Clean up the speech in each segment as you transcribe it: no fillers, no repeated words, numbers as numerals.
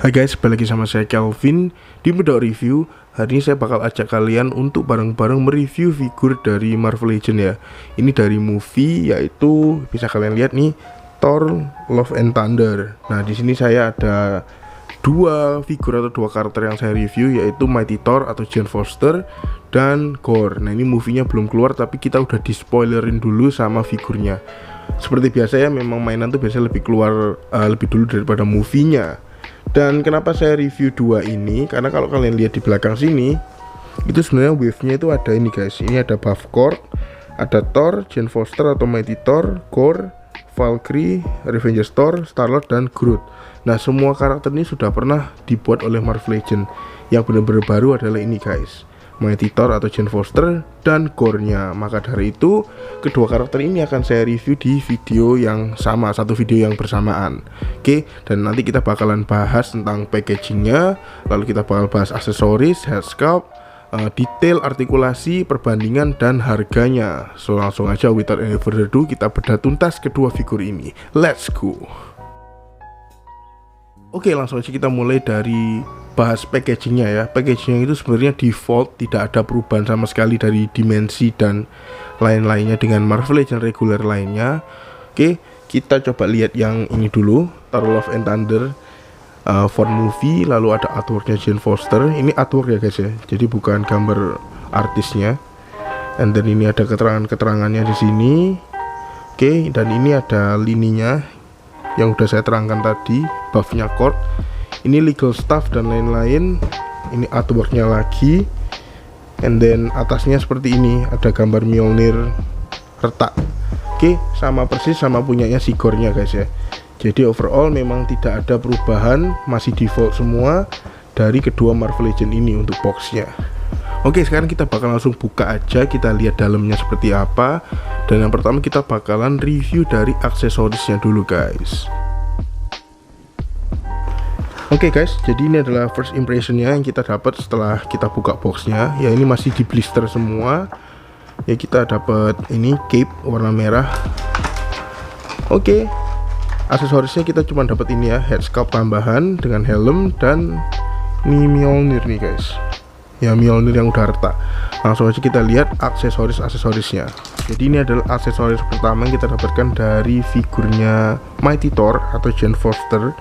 Hai guys, balik lagi sama saya Kelvin di Medok Review. Hari ini saya bakal ajak kalian untuk bareng-bareng mereview figur dari Marvel Legends ya. Ini dari movie, yaitu bisa kalian lihat nih, Thor Love and Thunder. Nah, di sini saya ada dua figur atau dua karakter yang saya review, yaitu Mighty Thor atau Jane Foster dan Gorr. Nah, ini movie-nya belum keluar, tapi kita udah di-spoilerin dulu sama figurnya. Seperti biasa ya, memang mainan tuh biasanya lebih keluar lebih dulu daripada movie-nya. Dan kenapa saya review dua ini? Karena kalau kalian lihat di belakang sini, itu sebenarnya wave-nya itu ada ini guys. Ini ada Bavkorn, ada Thor, Jane Foster atau Mighty Thor, Gorr, Valkyrie, Revengers Thor, Star-Lord, dan Groot. Nah, semua karakter ini sudah pernah dibuat oleh Marvel Legends. Yang benar-benar baru adalah ini guys, Mighty Thor atau Jane Foster dan Gorr-nya. Maka dari itu, kedua karakter ini akan saya review di video yang sama, satu video yang bersamaan. Oke, dan nanti kita bakalan bahas tentang packagingnya, lalu kita bakal bahas aksesoris, head sculpt, detail artikulasi, perbandingan, dan harganya. So, langsung aja without any further ado, kita bedah tuntas kedua figur ini. Let's go. Oke, langsung aja kita mulai dari bahas packagingnya ya. Packagingnya itu sebenarnya default, tidak ada perubahan sama sekali dari dimensi dan lain-lainnya dengan Marvel Legends reguler lainnya. Oke, kita coba lihat yang ini dulu, Thor Love and Thunder for movie. Lalu ada artworknya Jane Foster. Ini artwork ya guys ya, jadi bukan gambar artisnya. And then ini ada keterangan-keterangannya di sini. Oke, dan ini ada lininya yang udah saya terangkan tadi, buffnya Korg, ini legal staff dan lain-lain. Ini artworknya lagi, and then atasnya seperti ini, ada gambar Mjolnir retak. Oke, sama persis sama punyanya si Gorr-nya guys ya. Jadi overall memang tidak ada perubahan, masih default semua dari kedua Marvel Legends ini untuk boxnya. Oke, sekarang kita bakal langsung buka aja, kita lihat dalamnya seperti apa. Dan yang pertama kita bakalan review dari aksesorisnya dulu guys. Oke guys, jadi ini adalah first impressionnya yang kita dapat setelah kita buka boxnya. Ya, ini masih di blister semua. Ya, kita dapat ini cape warna merah. Oke, aksesorisnya kita cuma dapat ini ya, head sculpt tambahan dengan helm dan ini Mjolnir nih guys. Ya, Mjolnir yang udah retak. Langsung aja kita lihat aksesorisnya. Jadi ini adalah aksesoris pertama yang kita dapatkan dari figurnya Mighty Thor atau Jane Foster.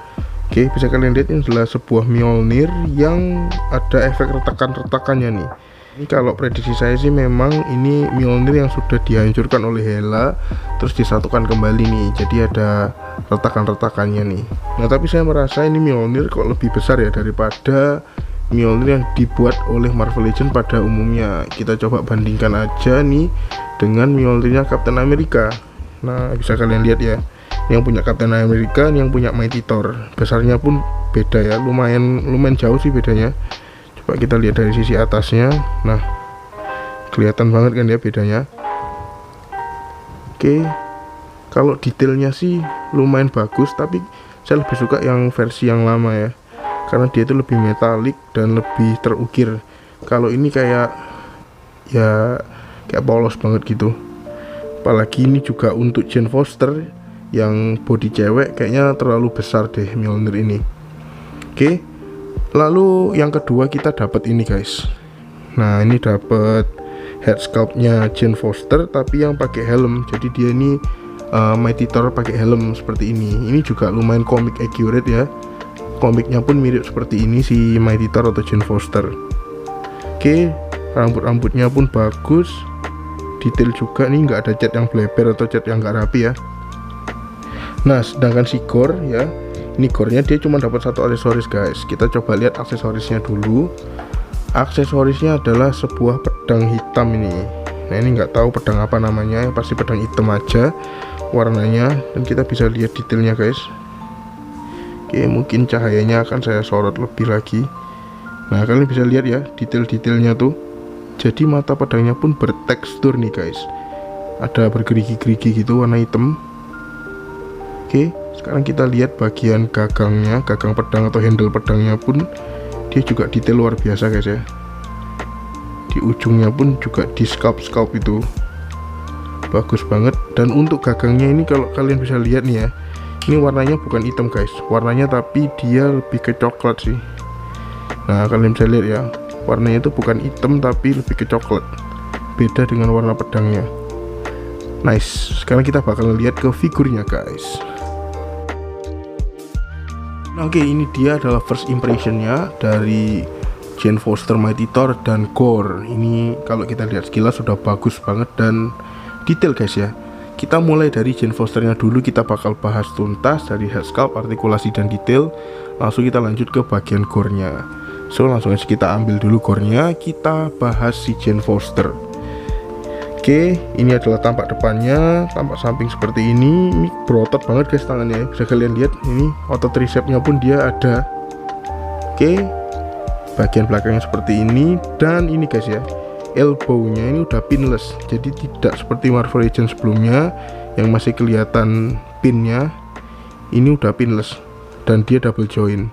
Oke, bisa kalian lihat ini adalah sebuah Mjolnir yang ada efek retakan-retakannya nih. Ini kalau prediksi saya sih memang ini Mjolnir yang sudah dihancurkan oleh Hela terus disatukan kembali nih. Jadi ada retakan-retakannya nih. Nah, tapi saya merasa ini Mjolnir kok lebih besar ya daripada Mjolnir yang dibuat oleh Marvel Legends pada umumnya. Kita coba bandingkan aja nih dengan Mjolnirnya Captain America. Nah, bisa kalian lihat ya, yang punya Captain America, yang punya Mighty Thor, besarnya pun beda ya, lumayan jauh sih bedanya. Coba kita lihat dari sisi atasnya. Nah, kelihatan banget kan ya bedanya. Oke, kalau detailnya sih lumayan bagus, tapi saya lebih suka yang versi yang lama ya, karena dia itu lebih metalik dan lebih terukir. Kalau ini kayak polos banget gitu. Apalagi ini juga untuk Jane Foster yang body cewek, kayaknya terlalu besar deh Mjolnir ini. Oke, lalu yang kedua kita dapat ini guys. Nah, ini dapat head sculptnya Jane Foster tapi yang pakai helm. Jadi dia ini Mighty Thor pakai helm seperti ini. Ini juga lumayan comic accurate ya. Komiknya pun mirip seperti ini si Mighty Thor atau Jane Foster. Oke, rambut-rambutnya pun bagus, detail juga nih, nggak ada cat yang bleber atau cat yang nggak rapi ya. Nah, sedangkan si Gorr ya, ini Gorr-nya dia cuma dapat satu aksesoris guys. Kita coba lihat aksesorisnya dulu. Aksesorisnya adalah sebuah pedang hitam ini. Nah, ini nggak tahu pedang apa namanya, pasti pedang hitam aja warnanya. Dan kita bisa lihat detailnya guys. Oke, mungkin cahayanya akan saya sorot lebih lagi. Nah, kalian bisa lihat ya detail-detailnya tuh. Jadi mata pedangnya pun bertekstur nih guys, ada bergerigi-gerigi gitu warna hitam. Oke, sekarang kita lihat bagian gagangnya, gagang pedang atau handle pedangnya pun dia juga detail luar biasa guys ya. Di ujungnya pun juga di sculpt itu bagus banget. Dan untuk gagangnya ini kalau kalian bisa lihat nih ya, Ini warnanya bukan hitam guys, warnanya tapi dia lebih ke coklat sih. Nah kalian bisa lihat ya, warnanya itu bukan hitam tapi lebih ke coklat, beda dengan warna pedangnya. Nice, sekarang kita bakal lihat ke figurnya guys. Nah, oke, ini dia adalah first impressionnya dari Jane Foster Mighty Thor dan Gorr. Ini kalau kita lihat sekilas sudah bagus banget dan detail guys ya. Kita mulai dari Jane Fosternya dulu, kita bakal bahas tuntas dari head sculpt, artikulasi dan detail. Langsung kita lanjut ke bagian Gorr-nya. So langsung aja kita ambil dulu Gorr-nya, kita bahas si Jane Foster. Oke, ini adalah tampak depannya, tampak samping seperti ini. Ini berotot banget guys tangannya, bisa kalian lihat. Ini otot tricepsnya pun dia ada. Oke, bagian belakangnya seperti ini. Dan ini guys ya, elbow-nya ini udah pinless, jadi tidak seperti Marvel Legends sebelumnya yang masih kelihatan pinnya. Ini udah pinless dan dia double joint.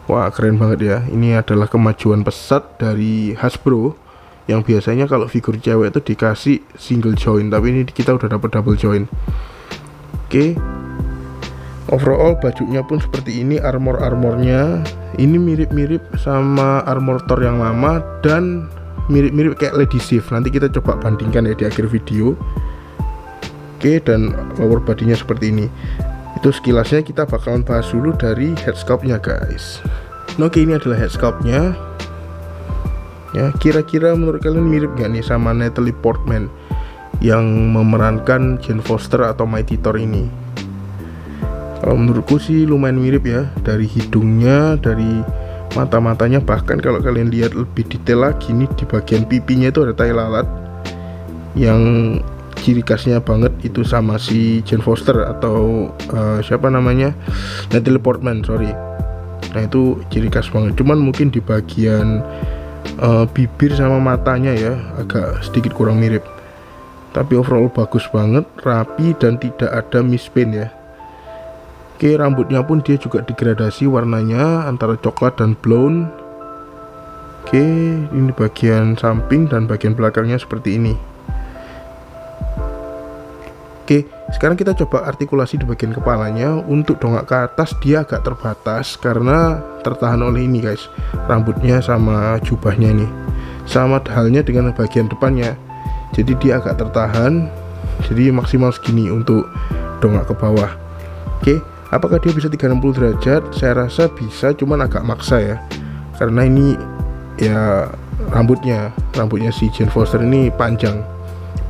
Wah keren banget ya. Ini adalah kemajuan pesat dari Hasbro, yang biasanya kalau figur cewek itu dikasih single joint, tapi ini kita udah dapat double joint. Oke, overall bajunya pun seperti ini. Armornya ini mirip-mirip sama armor Thor yang lama dan mirip-mirip kayak Lady Sif. Nanti kita coba bandingkan ya di akhir video. Oke, dan lower bodinya seperti ini. Itu sekilasnya, kita bakalan bahas dulu dari head sculpt-nya guys. Nah, oke, ini adalah head sculpt-nya. Ya, kira-kira menurut kalian mirip gak nih sama Natalie Portman yang memerankan Jane Foster atau Mighty Thor ini? Kalau menurutku sih lumayan mirip ya, dari hidungnya, dari mata-matanya, bahkan kalau kalian lihat lebih detail lagi nih, di bagian pipinya itu ada tai lalat yang ciri khasnya banget itu sama si Jane Foster atau siapa namanya, Natalie Portman, sorry. Nah itu ciri khas banget, cuman mungkin di bagian bibir sama matanya ya agak sedikit kurang mirip, tapi overall bagus banget, rapi dan tidak ada mispaint ya. Oke, rambutnya pun dia juga digradasi warnanya antara coklat dan blonde. Oke, ini bagian samping dan bagian belakangnya seperti ini. Oke, sekarang kita coba artikulasi di bagian kepalanya. Untuk dongak ke atas dia agak terbatas karena tertahan oleh ini guys, rambutnya sama jubahnya ini. Sama halnya dengan bagian depannya, jadi dia agak tertahan, jadi maksimal segini untuk dongak ke bawah. Oke, apakah dia bisa 360 derajat? Saya rasa bisa, cuman agak maksa ya, karena ini ya rambutnya si Jane Foster ini panjang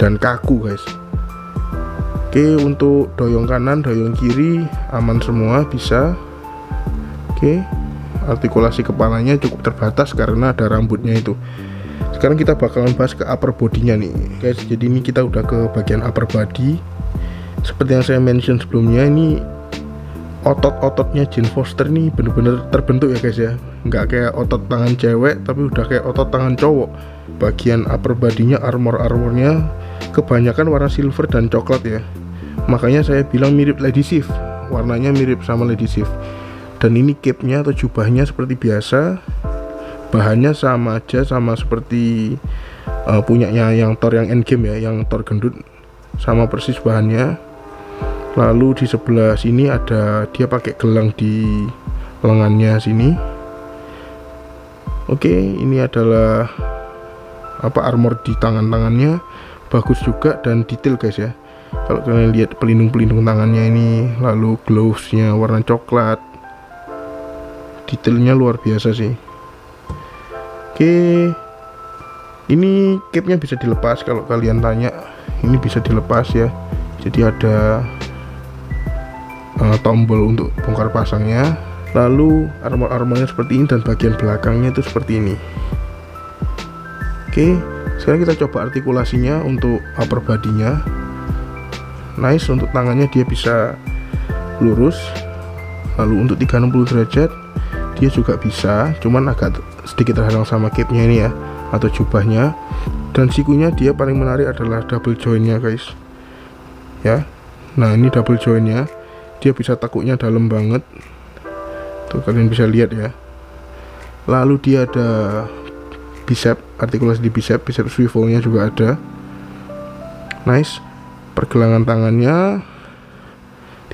dan kaku guys. Oke, untuk doyong kanan, doyong kiri aman semua, bisa. Oke, artikulasi kepalanya cukup terbatas karena ada rambutnya itu. Sekarang kita bakalan bahas ke upper body-nya nih guys. Jadi ini kita udah ke bagian upper body. Seperti yang saya mention sebelumnya, ini otot-ototnya Jane Foster nih bener-bener terbentuk ya guys ya, nggak kayak otot tangan cewek tapi udah kayak otot tangan cowok. Bagian upper body-nya, armornya kebanyakan warna silver dan coklat ya, makanya saya bilang mirip Lady Sif, warnanya mirip sama Lady Sif. Dan ini cape-nya atau jubahnya seperti biasa, bahannya sama aja, sama seperti punyanya yang Thor yang Endgame ya, yang Thor gendut, sama persis bahannya. Lalu di sebelah sini ada dia pakai gelang di lengannya sini. Oke, ini adalah armor di tangannya, bagus juga dan detail guys ya. Kalau kalian lihat pelindung tangannya ini, lalu glovesnya warna coklat, detailnya luar biasa sih. Oke, ini cape-nya bisa dilepas kalau kalian tanya. Ini bisa dilepas ya, jadi ada tombol untuk bongkar pasangnya. Lalu armornya seperti ini dan bagian belakangnya itu seperti ini. Oke, sekarang kita coba artikulasinya untuk upper body-nya. Nice, untuk tangannya dia bisa lurus. Lalu untuk 360 derajat dia juga bisa, cuman agak sedikit terhalang sama cape-nya ini ya, atau jubahnya. Dan sikunya dia paling menarik adalah double joint-nya guys ya. Nah ini double joint-nya, dia bisa tekuknya dalam banget tuh, kalian bisa lihat ya. Lalu dia ada bicep, artikulasi di bicep swivel-nya juga ada. Nice, pergelangan tangannya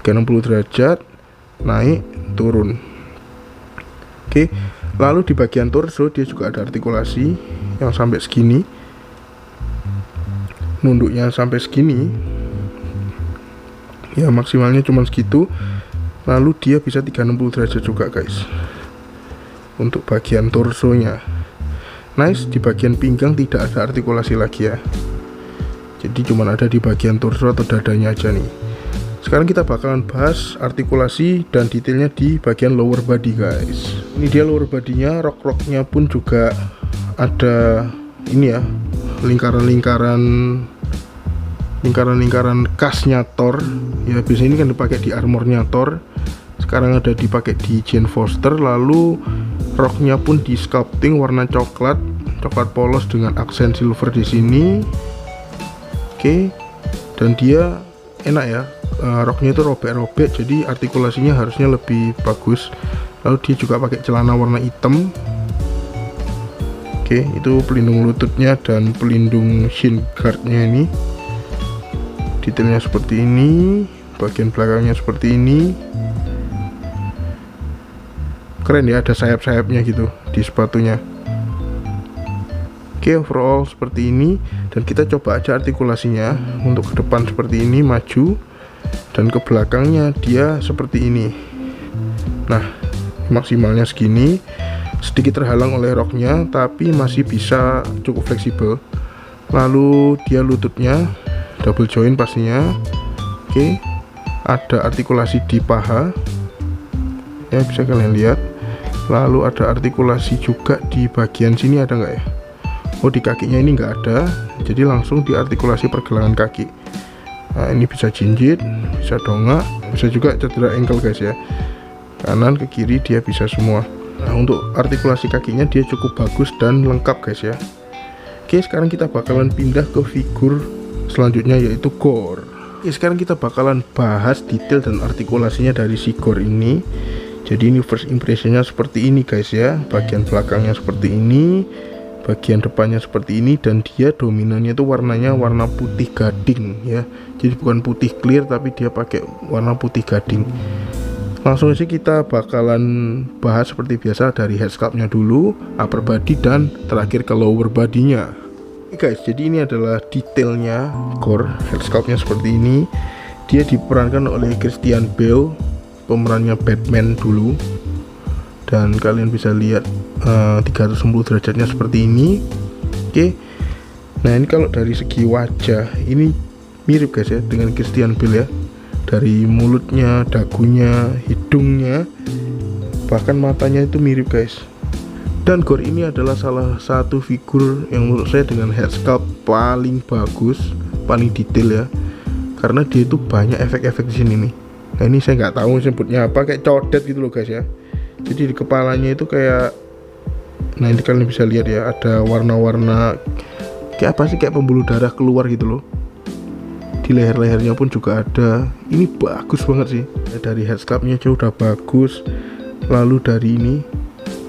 360 derajat, naik turun. Oke, lalu di bagian torso dia juga ada artikulasi yang sampai segini, nunduknya sampai segini ya, maksimalnya cuma segitu. Lalu dia bisa 360 derajat juga guys untuk bagian torsonya. Nice, di bagian pinggang tidak ada artikulasi lagi ya, jadi cuma ada di bagian torso atau dadanya aja nih. Sekarang kita bakalan bahas artikulasi dan detailnya di bagian lower body guys. Ini dia lower bodinya, rok-roknya pun juga ada ini ya, lingkaran-lingkaran khasnya Thor ya. Biasanya ini kan dipakai di armornya Thor, sekarang ada dipakai di Jane Foster. Lalu roknya pun di sculpting warna coklat polos dengan aksen silver di sini. Oke, dan dia enak ya, roknya itu robek-robek, jadi artikulasinya harusnya lebih bagus. Lalu dia juga pakai celana warna hitam. Oke, itu pelindung lututnya dan pelindung shin guardnya ini. Detailnya seperti ini, bagian belakangnya seperti ini. Keren ya, ada sayap-sayapnya gitu di sepatunya. Oke, overall seperti ini. Dan kita coba aja artikulasinya. Untuk ke depan seperti ini, maju, dan ke belakangnya dia seperti ini. Nah, maksimalnya segini, sedikit terhalang oleh roknya, tapi masih bisa cukup fleksibel. Lalu dia lututnya double joint pastinya. Oke, ada artikulasi di paha ya, bisa kalian lihat. Lalu ada artikulasi juga di bagian sini, ada nggak ya? Oh, di kakinya ini nggak ada, jadi langsung di artikulasi pergelangan kaki. Nah, ini bisa jinjit, bisa dongak, bisa juga cedera ankle guys ya, kanan ke kiri dia bisa semua. Nah, untuk artikulasi kakinya dia cukup bagus dan lengkap guys ya. Oke, sekarang kita bakalan pindah ke figur selanjutnya, yaitu Gorr. Oke, sekarang kita bakalan bahas detail dan artikulasinya dari si Gorr ini. Jadi ini first impressionnya seperti ini guys ya, bagian belakangnya seperti ini, bagian depannya seperti ini, dan dia dominannya itu warnanya warna putih gading ya. Jadi bukan putih clear, tapi dia pakai warna putih gading. Langsung aja kita bakalan bahas seperti biasa dari head sculptnya dulu, upper body, dan terakhir ke lower body-nya. Oke guys, jadi ini adalah detailnya Gorr. Head sculptnya seperti ini. Dia diperankan oleh Christian Bale, pemerannya Batman dulu. Dan kalian bisa lihat 360 derajatnya seperti ini. Oke, nah ini kalau dari segi wajah ini mirip guys ya dengan Christian Bale ya, dari mulutnya, dagunya, hidungnya, bahkan matanya itu mirip guys. Dan Gorr ini adalah salah satu figur yang menurut saya dengan head sculpt paling bagus, paling detail ya, karena dia itu banyak efek-efek di sini nih. Nah ini saya nggak tahu sebutnya apa, kayak codet gitu loh guys ya. Jadi di kepalanya itu kayak, nah ini kalian bisa lihat ya, ada warna-warna kayak apa sih, kayak pembuluh darah keluar gitu loh. Di leher-lehernya pun juga ada. Ini bagus banget sih. Dari head sculptnya aja udah bagus. Lalu dari ini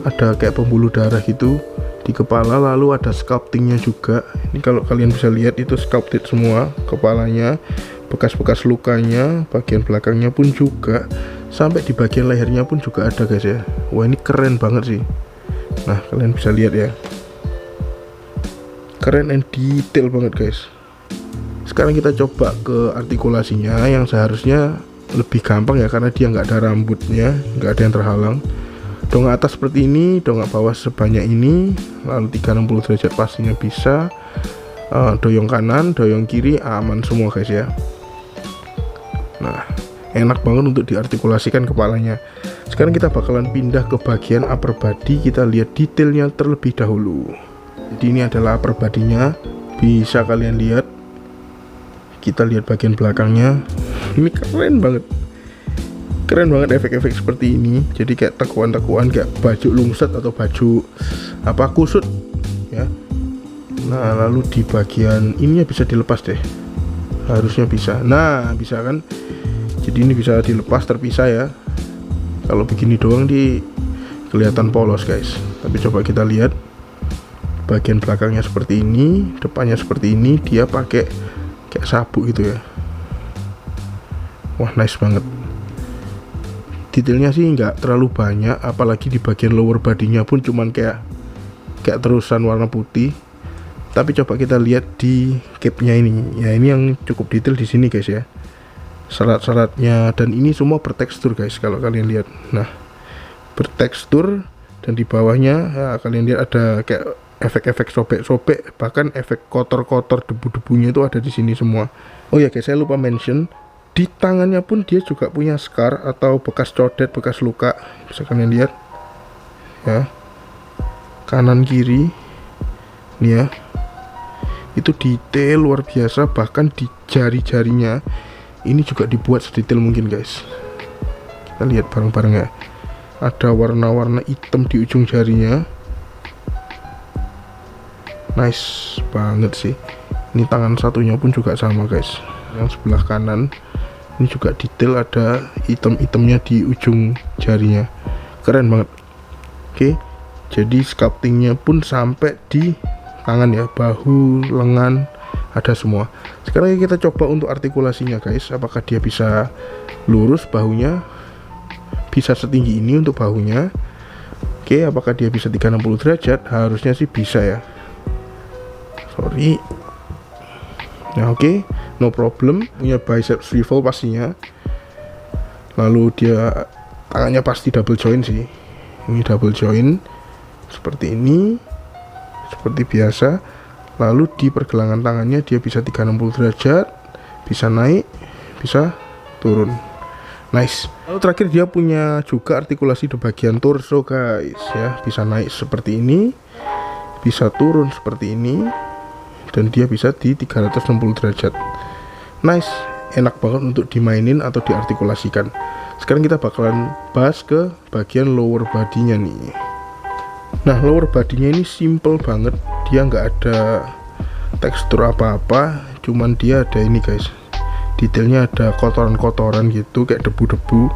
ada kayak pembuluh darah gitu di kepala, lalu ada sculptingnya juga. Ini kalau kalian bisa lihat itu sculpted semua kepalanya, bekas-bekas lukanya, bagian belakangnya pun juga, sampai di bagian lehernya pun juga ada guys ya. Wah ini keren banget sih. Nah kalian bisa lihat ya, keren and detail banget guys. Sekarang kita coba ke artikulasinya yang seharusnya lebih gampang ya, karena dia nggak ada rambutnya, nggak ada yang terhalang. Dongak atas seperti ini, dongak bawah sebanyak ini, lalu 360 derajat pastinya bisa. Doyong kanan, doyong kiri, aman semua guys ya. Nah enak banget untuk diartikulasikan kepalanya. Sekarang kita bakalan pindah ke bagian upper body, kita lihat detailnya terlebih dahulu. Jadi ini adalah upper body-nya, bisa kalian lihat. Kita lihat bagian belakangnya, ini keren banget. Keren banget efek-efek seperti ini. Jadi kayak tekuan-tekuan, kayak baju lungset atau baju apa kusut ya. Nah lalu di bagian ininya bisa dilepas deh, harusnya bisa. Nah bisa kan, jadi ini bisa dilepas terpisah ya. Kalau begini doang di kelihatan polos guys, tapi coba kita lihat bagian belakangnya seperti ini, depannya seperti ini, dia pakai kayak sabuk gitu ya. Wah nice banget. detailnya sih nggak terlalu banyak, apalagi di bagian lower bodinya pun cuman kayak terusan warna putih. Tapi coba kita lihat di capnya ini, ya ini yang cukup detail di sini guys ya, serat-seratnya, dan ini semua bertekstur guys kalau kalian lihat. Nah, bertekstur, dan di bawahnya ya, kalian lihat ada kayak efek-efek sobek-sobek, bahkan efek kotor-kotor, debu-debunya itu ada di sini semua. Oh ya guys, saya lupa mention, di tangannya pun dia juga punya scar atau bekas codet, bekas luka, bisa kalian lihat ya, kanan kiri nih ya, itu detail luar biasa. Bahkan di jari-jarinya ini juga dibuat sedetail mungkin guys. Kita lihat bareng-bareng ya, ada warna-warna hitam di ujung jarinya, nice banget sih. Ini tangan satunya pun juga sama guys, yang sebelah kanan ini juga detail, ada hitam-hitamnya di ujung jarinya, keren banget. Oke, jadi sculptingnya pun sampai di tangan ya, bahu, lengan, ada semua. Sekarang kita coba untuk artikulasinya guys, apakah dia bisa lurus bahunya, bisa setinggi ini untuk bahunya. Oke, apakah dia bisa 360 derajat? Harusnya sih bisa ya, sorry. Nah oke, no problem, punya bicep swivel pastinya. Lalu dia tangannya pasti double joint sih, ini double joint seperti ini, seperti biasa. Lalu di pergelangan tangannya dia bisa 360 derajat, bisa naik, bisa turun, nice. Lalu terakhir dia punya juga artikulasi di bagian torso guys ya, bisa naik seperti ini, bisa turun seperti ini, dan dia bisa di 360 derajat, nice. Enak banget untuk dimainin atau diartikulasikan. Sekarang kita bakalan bahas ke bagian lower bodinya nih. Nah, lower bodinya ini simple banget, dia nggak ada tekstur apa-apa, cuman dia ada ini guys, detailnya ada kotoran-kotoran gitu, kayak debu-debu,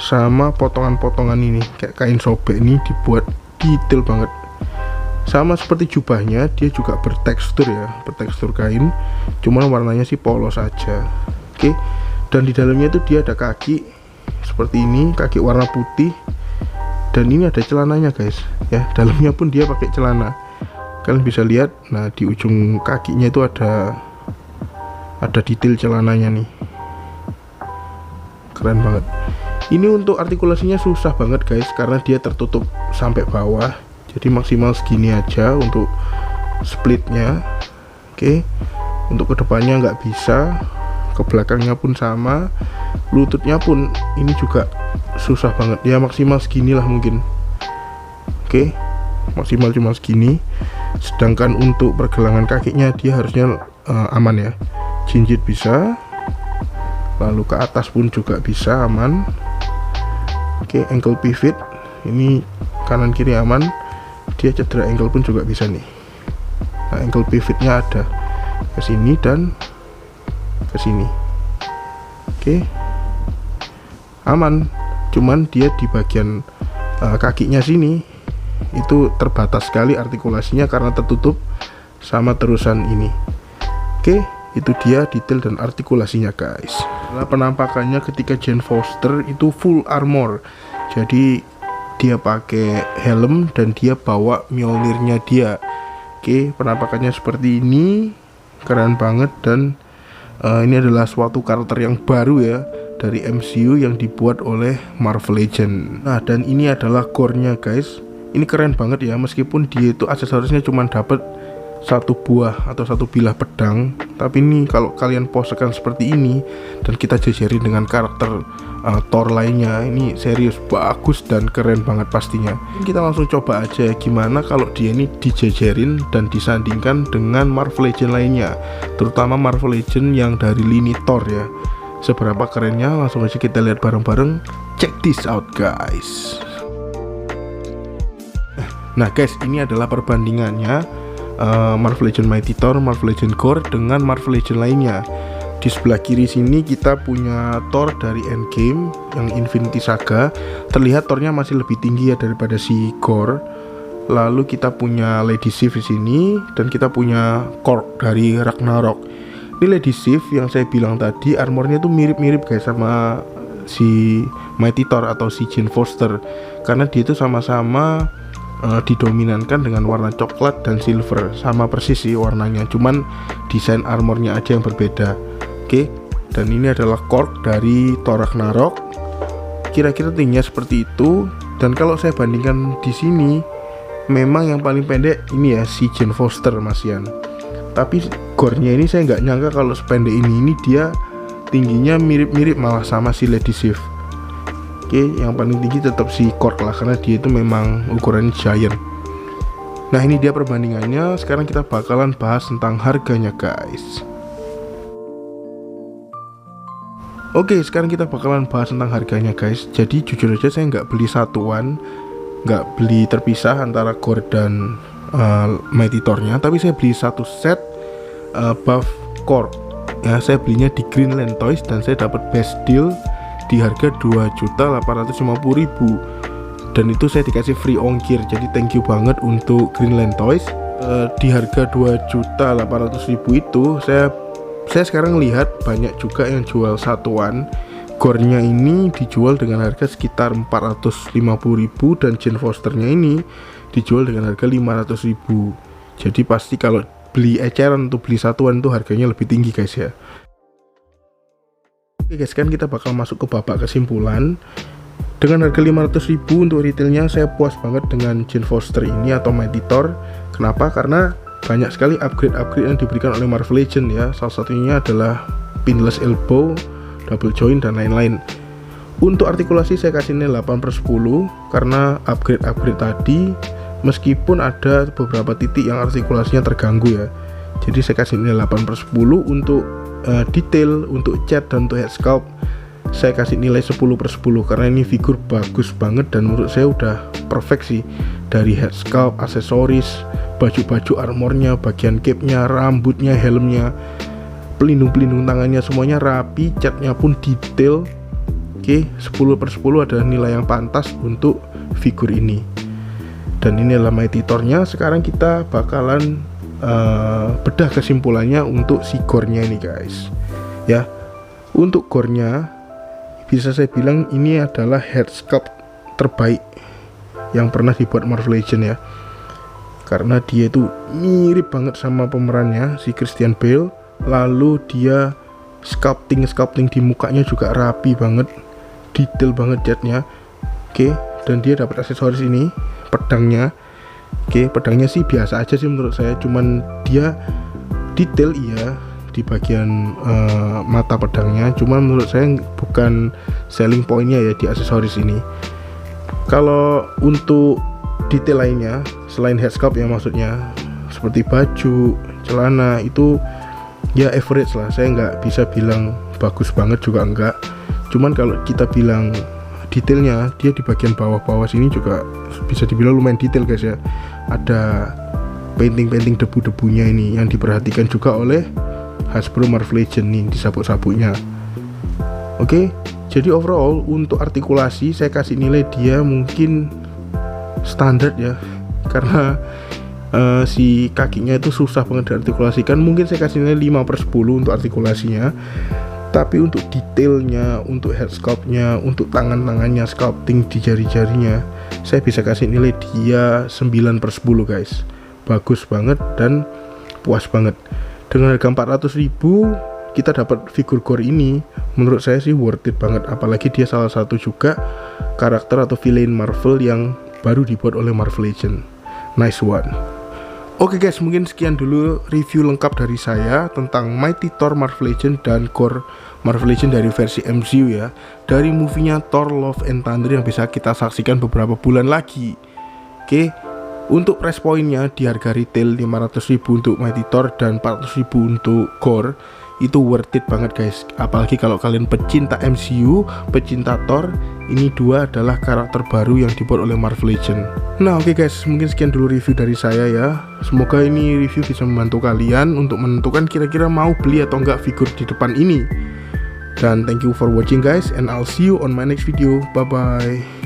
sama potongan-potongan ini kayak kain sobek, ini dibuat detail banget. Sama seperti jubahnya, dia juga bertekstur ya, bertekstur kain, cuman warnanya sih polos aja. Oke, dan di dalamnya itu dia ada kaki seperti ini, kaki warna putih, dan ini ada celananya guys ya, dalamnya pun dia pakai celana, kalian bisa lihat. Nah, di ujung kakinya itu ada detail celananya nih, keren banget. Ini untuk artikulasinya susah banget guys, karena dia tertutup sampai bawah, jadi maksimal segini aja untuk splitnya. Oke, untuk kedepannya nggak bisa, ke belakangnya pun sama, lututnya pun ini juga susah banget, ya maksimal segini lah mungkin. Oke, maksimal cuma segini. Sedangkan untuk pergelangan kakinya dia harusnya aman ya, jinjit bisa, lalu ke atas pun juga bisa aman. Oke, ankle pivot ini kanan kiri aman, dia cedera ankle pun juga bisa nih. Nah, ankle pivotnya ada ke sini dan ke sini. Oke, aman, cuman dia di bagian kakinya sini itu terbatas sekali artikulasinya karena tertutup sama terusan ini. Oke, itu dia detail dan artikulasinya guys. Nah, penampakannya ketika Jane Foster itu full armor, jadi dia pakai helm dan dia bawa Mjolnirnya dia. Oke, penampakannya seperti ini, keren banget. Dan ini adalah suatu karakter yang baru ya dari MCU yang dibuat oleh Marvel Legends. Nah, dan ini adalah core-nya guys. Ini keren banget ya, meskipun dia itu aksesorisnya cuma dapat satu buah atau satu bilah pedang, tapi ini kalau kalian posekan seperti ini dan kita jajarin dengan karakter Thor lainnya, ini serius bagus dan keren banget pastinya. Kita langsung coba aja gimana kalau dia ini dijajarin dan disandingkan dengan Marvel Legends lainnya, terutama Marvel Legends yang dari lini Thor ya. Seberapa kerennya, langsung aja kita lihat bareng-bareng. Check this out guys. Nah guys, ini adalah perbandingannya Marvel Legends Mighty Thor, Marvel Legends Gore dengan Marvel Legends lainnya. Di sebelah kiri sini kita punya Thor dari Endgame yang Infinity Saga. Terlihat Thornya masih lebih tinggi ya daripada si Gore. Lalu kita punya Lady Sif di sini dan kita punya Korg dari Ragnarok. Ini Lady Sif yang saya bilang tadi, armornya tuh mirip-mirip guys sama si Mighty Thor atau si Jane Foster, karena dia itu sama-sama didominankan dengan warna coklat dan silver, sama persis sih warnanya, cuman desain armornya aja yang berbeda. Oke, dan ini adalah Korg dari Thor Ragnarok. Kira-kira tingginya seperti itu. Dan kalau saya bandingkan di sini, memang yang paling pendek ini ya si Jane Foster, Mas Ian. Tapi gore-nya ini saya nggak nyangka kalau sependek ini dia tingginya mirip-mirip malah sama si Lady Sif. Oke, yang paling tinggi tetap si Korg lah, karena dia itu memang ukurannya giant. Nah, ini dia perbandingannya. Sekarang kita bakalan bahas tentang harganya, guys. Oke, sekarang kita bakalan bahas tentang harganya, guys. Jadi jujur aja saya nggak beli satuan, nggak beli terpisah antara Gore dan Mighty Thor-nya, tapi saya beli satu set buff Korg. Ya, saya belinya di Greenland Toys dan saya dapat best deal di harga 2.850.000, dan itu saya dikasih free ongkir. Jadi thank you banget untuk Greenland Toys. Di harga 2.800.000 itu saya sekarang lihat banyak juga yang jual satuan. Gore-nya ini dijual dengan harga sekitar 450.000 dan Jane Foster-nya ini dijual dengan harga 500.000. Jadi pasti kalau beli eceran untuk beli satuan itu harganya lebih tinggi, guys ya. Oke guys, kan kita bakal masuk ke babak kesimpulan. Dengan harga 500.000 untuk retailnya, saya puas banget dengan Jane Foster ini atau Mighty Thor. Kenapa? Karena banyak sekali upgrade yang diberikan oleh Marvel Legends ya. Salah satunya adalah pinless elbow, double joint, dan lain-lain. Untuk artikulasi saya kasih nilai 8/10 karena upgrade tadi, meskipun ada beberapa titik yang artikulasinya terganggu ya. Jadi saya kasih nilai 8/10. Untuk detail, untuk cat, dan untuk head sculpt saya kasih nilai 10/10 karena ini figur bagus banget dan menurut saya udah perfect sih. Dari head sculpt, aksesoris, baju-baju armornya, bagian cape-nya, rambutnya, helmnya, pelindung-pelindung tangannya, semuanya rapi, catnya pun detail. Oke, 10/10 adalah nilai yang pantas untuk figur ini. Dan ini adalah Mighty Thor-nya. Sekarang kita bakalan bedah kesimpulannya untuk si gore-nya ini, guys. Ya, untuk gore-nya bisa saya bilang ini adalah head sculpt terbaik yang pernah dibuat Marvel Legends ya. Karena dia itu mirip banget sama pemerannya si Christian Bale. Lalu dia sculpting di mukanya juga rapi banget, detail banget catnya. Oke, dan dia dapat aksesoris ini, pedangnya. Oke, pedangnya sih biasa aja sih menurut saya, cuman dia detail iya di bagian mata pedangnya, cuman menurut saya bukan selling pointnya ya di aksesoris ini. Kalau untuk detail lainnya selain head sculpt ya, maksudnya seperti baju, celana, itu ya average lah. Saya nggak bisa bilang bagus banget juga enggak, cuman kalau kita bilang detailnya, dia di bagian bawah-bawah sini juga bisa dibilang lumayan detail, guys ya. Ada painting debu-debunya ini yang diperhatikan juga oleh Hasbro Marvel Legends nih di sabuk-sabuknya. Oke, jadi overall untuk artikulasi saya kasih nilai dia mungkin standar ya, karena si kakinya itu susah banget diartikulasikan. Mungkin saya kasih nilai 5/10 untuk artikulasinya. Tapi untuk detailnya, untuk head sculptnya, untuk tangannya, sculpting di jari-jarinya, saya bisa kasih nilai dia 9/10 guys. Bagus banget dan puas banget. Dengan harga 400.000 kita dapat figur gore ini, menurut saya sih worth it banget. Apalagi dia salah satu juga karakter atau villain Marvel yang baru dibuat oleh Marvel Legends. Nice one. Oke guys, mungkin sekian dulu review lengkap dari saya tentang Mighty Thor Marvel Legends dan Gore Marvel Legends dari versi MCU ya, dari movie-nya Thor Love and Thunder yang bisa kita saksikan beberapa bulan lagi. Oke, untuk price point-nya di harga retail 500.000 untuk Mighty Thor dan 400.000 untuk Gore, itu worth it banget guys. Apalagi kalau kalian pecinta MCU, pecinta Thor, ini dua adalah karakter baru yang dibuat oleh Marvel Legends. Nah oke guys, mungkin sekian dulu review dari saya ya. Semoga ini review bisa membantu kalian untuk menentukan kira-kira mau beli atau enggak figur di depan ini. Dan thank you for watching guys, and I'll see you on my next video. Bye bye.